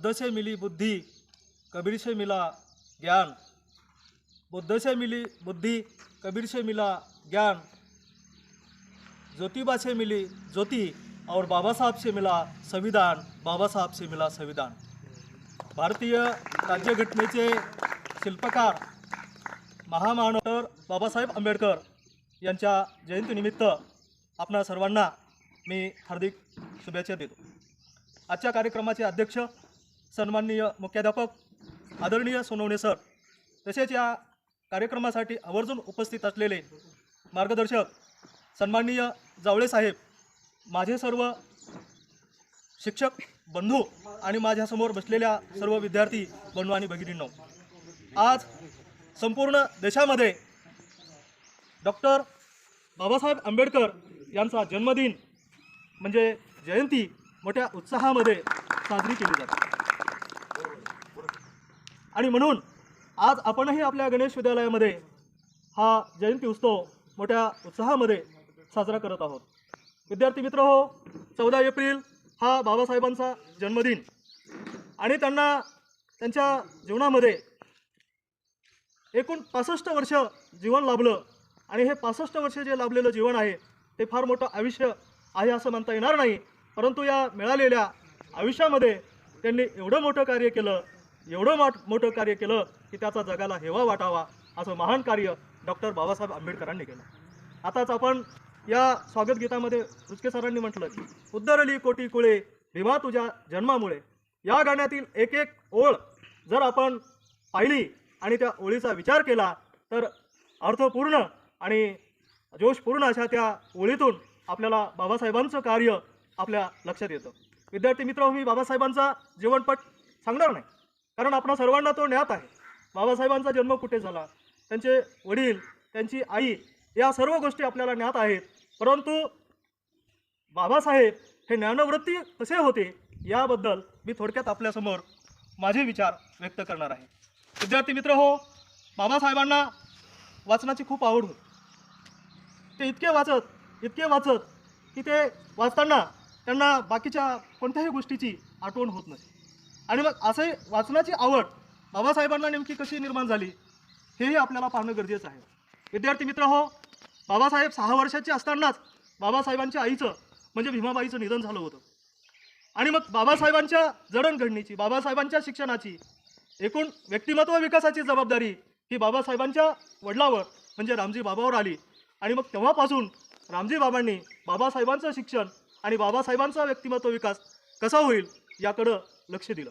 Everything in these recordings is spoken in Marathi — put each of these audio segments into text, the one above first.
बुद्ध से मिली बुद्धि, कबीर से मिला ज्ञान। बुद्ध से मिली बुद्धि, कबीर से मिला ज्ञान। ज्योतिबा से मिली ज्योति और बाबा साहब से मिला संविधान, बाबा साहब से मिला संविधान। भारतीय राज्यघटनेचे शिल्पकार महामानव डॉक्टर बाबासाहेब आंबेडकर यांच्या जयंतीनिमित्त आपणा सर्वांना मी हार्दिक शुभेच्छा देतो। आजच्या कार्यक्रमाचे अध्यक्ष सन्माननीय मुख्याध्यापक आदरणीय सोनवणे सर, तसेच या कार्यक्रमासाठी आवर्जून उपस्थित असलेले मार्गदर्शक सन्माननीय जावळे साहेब, माझे सर्व शिक्षक बंधू आणि माझ्यासमोर बसलेल्या सर्व विद्यार्थी बंधू आणि भगिनींनो, आज संपूर्ण देशामध्ये डॉक्टर बाबासाहेब आंबेडकर यांचा जन्मदिन म्हणजे जयंती मोठ्या उत्साहामध्ये साजरी केली जाते। आणि म्हणून आज आपणही आपल्या गणेश विद्यालयामध्ये हा जयंती उत्सव मोठ्या उत्साहामध्ये साजरा करत आहोत। विद्यार्थी मित्र हो, 14 एप्रिल हा बाबासाहेबांचा जन्मदिन आणि त्यांना त्यांच्या जीवनामध्ये एकूण 65 वर्ष जीवन लाभलं आणि हे 65 वर्ष जे लाभलेलं जीवन आहे ते फार मोठं आयुष्य आहे असं म्हणता येणार नाही, परंतु या मिळालेल्या आयुष्यामध्ये त्यांनी एवढं मोठं कार्य केलं, मोठं कार्य केलं की त्याचा जगाला हेवा वाटावा असं महान कार्य डॉक्टर बाबासाहेब आंबेडकरांनी केलं। आताच आपण या स्वागत गीतामध्ये रुचके सरांनी म्हटलं की उद्धरली कोटी कुळे भीमा तुझ्या जन्मामुळे। या गाण्यातील एक एक ओळ जर आपण पाहिली आणि त्या ओळीचा विचार केला तर अर्थपूर्ण आणि जोशपूर्ण अशा त्या ओळीतून आपल्याला बाबासाहेबांचं कार्य आपल्या लक्षात येतं। विद्यार्थी मित्र, मी बाबासाहेबांचा जीवनपट सांगणार नाही, कारण आपणा सर्वांना तो ज्ञात आहे। बाबासाहेबांचा जन्म कुठे झाला, त्यांचे वडील, त्यांची आई, या सर्व गोष्टी आपल्याला ज्ञात आहेत, परंतु बाबासाहेब हे ज्ञानवृत्ती कसे होते याबद्दल मी थोडक्यात आपल्यासमोर माझे विचार व्यक्त करणार आहे। विद्यार्थी मित्र हो, बाबासाहेबांना वाचनाची खूप आवड होती। ते इतके वाचत की ते वाचताना त्यांना बाकीच्या कोणत्याही गोष्टीची आठवण होत नसे। आणि मग असे वाचनाची आवड बाबासाहेबांना नेमकी कशी निर्माण झाली हेही आपल्याला पाहणं गरजेचं आहे। विद्यार्थी मित्र हो, बाबासाहेब 6 वर्षाचे असतानाच बाबासाहेबांच्या आईचं म्हणजे भीमाबाईचं निधन झालं होतं। आणि मग बाबासाहेबांच्या जडणघडणीची, बाबासाहेबांच्या शिक्षणाची, एकूण व्यक्तिमत्व विकासाची जबाबदारी ही बाबासाहेबांच्या वडिलांवर म्हणजे रामजी बाबावर आली। आणि मग तेव्हापासून रामजी बाबांनी बाबासाहेबांचं शिक्षण आणि बाबासाहेबांचा व्यक्तिमत्व विकास कसा होईल याकडं लक्ष दिलं।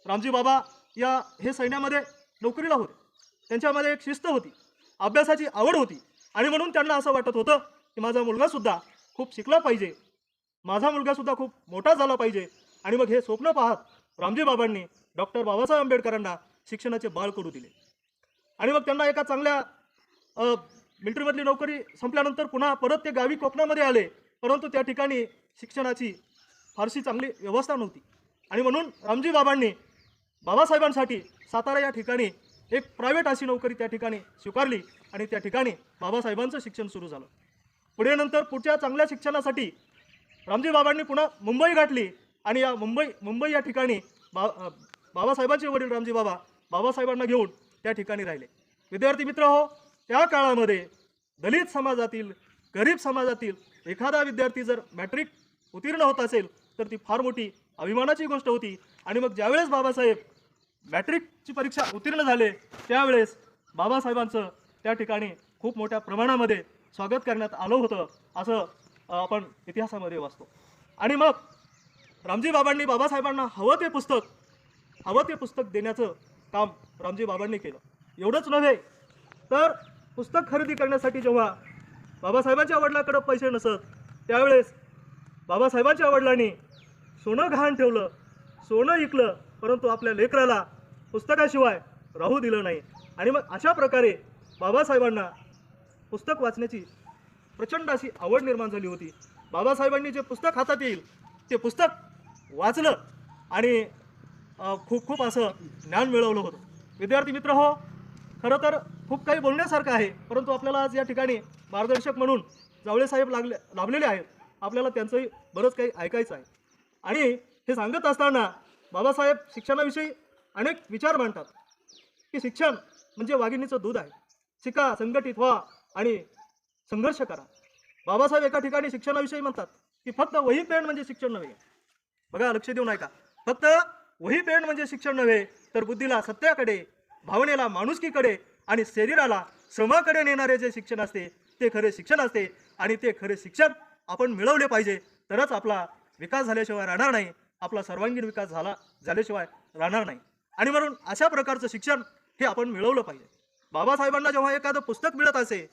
रामजी बाबा हे सैन्यामध्ये नोकरीला होते, त्यांच्यामध्ये एक शिस्त होती, अभ्यासाची आवड होती आणि म्हणून त्यांना असं वाटत होतं की माझा मुलगासुद्धा खूप शिकला पाहिजे, माझा मुलगासुद्धा खूप मोठा झाला पाहिजे। आणि मग हे स्वप्न पाहत रामजी बाबांनी डॉक्टर बाबासाहेब आंबेडकरांना शिक्षणाचे बाळ करू दिले। आणि मग त्यांना एका चांगल्या मिलिटरीमधली नोकरी संपल्यानंतर पुन्हा परत ते गावी कोकणामध्ये आले, परंतु त्या ठिकाणी शिक्षणाची फारशी चांगली व्यवस्था नव्हती। आणि म्हणून रामजी बाबांनी बाबासाहेबांसाठी सातारा या ठिकाणी एक प्रायव्हेट अशी नोकरी त्या ठिकाणी स्वीकारली आणि त्या ठिकाणी बाबासाहेबांचं शिक्षण सुरू झालं। पुढच्या चांगल्या शिक्षणासाठी रामजी बाबांनी पुन्हा मुंबई गाठली आणि या मुंबई या ठिकाणी बाबासाहेबांचे वडील रामजी बाबा बाबासाहेबांना घेऊन त्या ठिकाणी राहिले। विद्यार्थी मित्र हो, त्या काळामध्ये दलित समाजातील, गरीब समाजातील एखादा विद्यार्थी जर मॅट्रिक उत्तीर्ण होत असेल तर ती फार मोठी अभिमानाची गोष्ट होती। आणि मग ज्यावेळेस बाबासाहेब मॅट्रिकची परीक्षा उत्तीर्ण झाले त्यावेळेस बाबासाहेबांचं त्या ठिकाणी खूप मोठ्या प्रमाणामध्ये स्वागत करण्यात आलं होतं असं आपण इतिहासामध्ये वाचतो। आणि मग रामजी बाबांनी बाबासाहेबांना हवं ते पुस्तक देण्याचं काम रामजी बाबांनी केलं। एवढंच नव्हे तर पुस्तक खरेदी करण्यासाठी जेव्हा बाबासाहेबांच्या वडिलांकडे पैसे नसत त्यावेळेस बाबासाहेबांच्या वडिलांनी सोनं गहाण ठेवलं, सोनं विकलं, परंतु आपल्या लेकराला पुस्तकाशिवाय राहू दिलं नाही। आणि मग अशा प्रकारे बाबासाहेबांना पुस्तक वाचण्याची प्रचंड अशी आवड निर्माण झाली होती। बाबासाहेबांनी जे पुस्तक हातात येईल ते पुस्तक वाचलं आणि खूप असं ज्ञान मिळवलं होतं। विद्यार्थी मित्र हो, खरं तर खूप काही बोलण्यासारखं आहे, परंतु आपल्याला आज या ठिकाणी मार्गदर्शक म्हणून जावळे साहेब लाभलेले आहेत, आपल्याला त्यांचंही बरंच काही ऐकायचं आहे। आणि हे सांगत असताना बाबासाहेब शिक्षणाविषयी अनेक विचार मांडतात की शिक्षण म्हणजे वाघिणीचं दूध आहे. शिका, संघटित व्हा आणि संघर्ष करा. बाबासाहेब एका ठिकाणी शिक्षणाविषयी म्हणतात की फक्त वही पेन म्हणजे शिक्षण नव्हे. बघा, लक्ष देऊन ऐका. फक्त वही पेन म्हणजे शिक्षण नव्हे, तर बुद्धीला सत्याकडे, भावनेला माणुसकीकडे आणि शरीराला श्रमाकडे नेणारे जे शिक्षण असते ते खरे शिक्षण असते. आणि ते खरे शिक्षण आपण मिळवले पाहिजे, तरच आपला विकास झाल्याशिवाय राहणार नाही, आपला सर्वांगीण विकास झाल्याशिवाय राहणार नाही. आणि म्हणून अशा प्रकारचं शिक्षण हे आपण मिळवलं पाहिजे. बाबासाहेबांना जेव्हा एखादं पुस्तक मिळत असे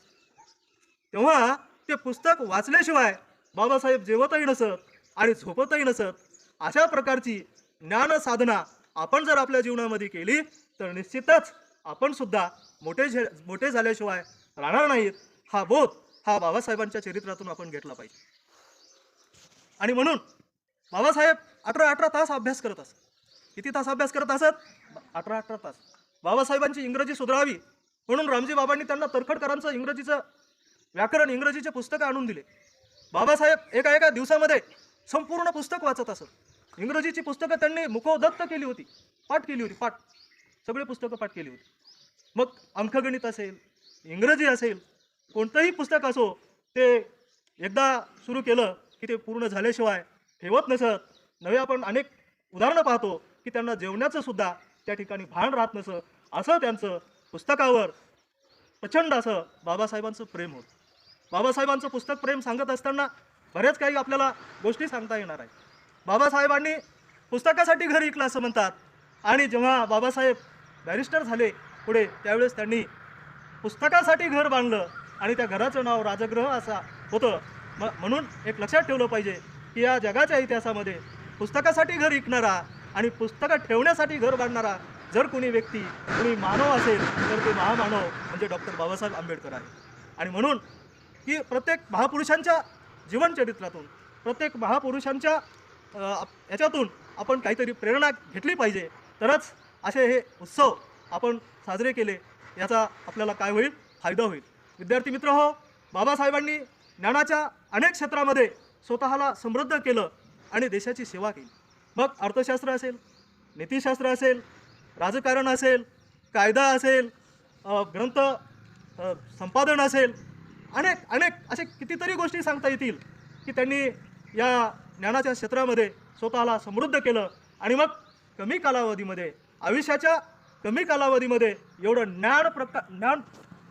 तेव्हा ते पुस्तक वाचल्याशिवाय बाबासाहेब जेवतही नसत आणि झोपतही नसत. अशा प्रकारची ज्ञान साधना आपण जर आपल्या जीवनामध्ये केली तर निश्चितच आपण सुद्धा मोठे झाल्याशिवाय राहणार नाहीत. हा बोध हा बाबासाहेबांच्या चरित्रातून आपण घेतला पाहिजे. आणि म्हणून बाबासाहेब 18 तास अभ्यास करत असत. किती तास अभ्यास करत असत? 18 तास. बाबासाहेबांची इंग्रजी सुधारावी म्हणून रामजी बाबांनी त्यांना तरखडकरांचं इंग्रजीचं व्याकरण, इंग्रजीचे पुस्तकं आणून दिले. बाबासाहेब एका दिवसामध्ये संपूर्ण पुस्तक वाचत असत. इंग्रजीची पुस्तकं त्यांनी मुखोद्गत केली होती, पाठ केली होती, सगळे पुस्तकं पाठ केली होती. मग अंकगणित असेल, इंग्रजी असेल, कोणतंही पुस्तक असो, ते एकदा सुरू केलं की ते पूर्ण झाल्याशिवाय ठेवत नसत. नवे आपण अनेक उदाहरणं पाहतो की त्यांना जेवण्याचं सुद्धा त्या ठिकाणी भान राहत नसं. असं त्यांचं पुस्तकावर प्रचंड असं बाबासाहेबांचं प्रेम होतं. बाबासाहेबांचं पुस्तक प्रेम सांगत असताना बऱ्याच काही आपल्याला गोष्टी सांगता येणार आहे. बाबासाहेबांनी पुस्तकासाठी घर विकलं असं म्हणतात. आणि जेव्हा बाबासाहेब बॅरिस्टर झाले पुढे, त्यावेळेस त्यांनी पुस्तकासाठी घर बांधलं आणि त्या घराचं नाव राजगृह असं होतं. म्हणून एक लक्षात ठेवलं पाहिजे की या जगाच्या इतिहासामध्ये पुस्तकासाठी घर विकणारा आणि पुस्तकं ठेवण्यासाठी घर बांधणारा जर कोणी व्यक्ती, कोणी मानव असेल तर ते महामानव म्हणजे डॉक्टर बाबासाहेब आंबेडकर आहे. आणि म्हणून की प्रत्येक महापुरुषांच्या जीवनचरित्रातून, प्रत्येक महापुरुषांच्या याच्यातून आपण काहीतरी प्रेरणा घेतली पाहिजे, तरच असे हे उत्सव आपण साजरे केले याचा आपल्याला काय होईल? फायदा होईल. विद्यार्थी मित्र हो, बाबासाहेबांनी ज्ञानाच्या अनेक क्षेत्रामध्ये स्वतःला समृद्ध केलं आणि देशाची सेवा केली. मग अर्थशास्त्र असेल, नीतिशास्त्र असेल, राजकारण असेल, कायदा असेल, ग्रंथ संपादन असेल, अनेक असे कितीतरी गोष्टी सांगता येतील की त्यांनी या ज्ञानाच्या क्षेत्रामध्ये स्वतःला समृद्ध केलं. आणि मग कमी कालावधीमध्ये, आयुष्याच्या कमी कालावधीमध्ये एवढं ज्ञान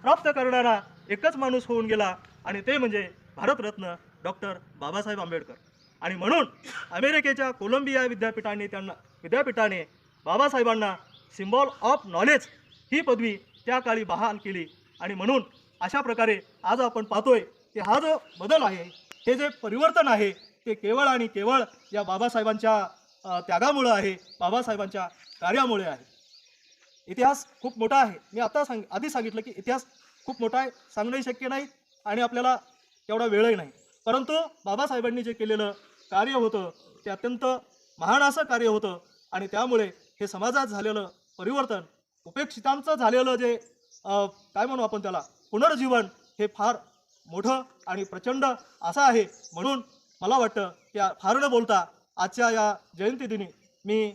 प्राप्त करणारा एकच माणूस होऊन गेला आणि ते म्हणजे भारतरत्न डॉक्टर बाबासाहेब आंबेडकर. आणि म्हणून अमेरिकेच्या कोलंबिया विद्यापीठाने बाबासाहेबांना सिम्बॉल ऑफ नॉलेज ही पदवी त्या काळी बहाल केली. आणि म्हणून अशा प्रकारे आज आपण पाहतोय की हा जो बदल आहे, हे जे परिवर्तन आहे, ते केवळ आणि केवळ या बाबासाहेबांच्या त्यागामुळे आहे, बाबासाहेबांच्या कार्यामुळे आहे. इतिहास खूप मोठा आहे. मी आधी सांगितलं की इतिहास खूप मोठा आहे, सांगणंही शक्य नाही आणि आपल्याला तेवढा वेळही नाही. परंतु बाबासाहेबांनी जे केलेलं कार्य होतं ते अत्यंत महान असं कार्य होतं. आणि त्यामुळे हे समाजात झालेलं परिवर्तन, उपेक्षितांचं झालेलं जे काय म्हणू आपण त्याला, पुनर्जीवन, हे फार मोठं आणि प्रचंड असं आहे. म्हणून मला वाटतं की फार न बोलता आजच्या या जयंतीदिनी मी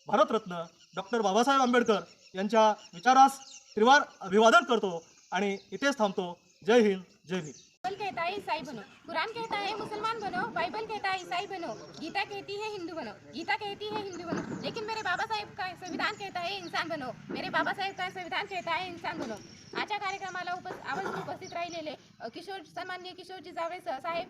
भारतरत्न डॉक्टर बाबासाहेब आंबेडकर यांच्या विचारास त्रिवार अभिवादन करतो आणि इथेच थांबतो. जय हिंद, जय भीम. कहता है ईसाई बनो, कुरान कहता है मुसलमान बनो, बाइबल कहता है ईसाई बनो, गीता कहती है हिंदू बनो, गीता कहती है हिंदू बनो, लेकिन मेरे बाबा साहेब का संविधान कहता है इंसान बनो, मेरे बाबा साहेब का संविधान कहता है इंसान बनो. आजच्या कार्यक्रमाला उपस्थित राहिलेले सन्माननीय किशोरजी जावळे साहेब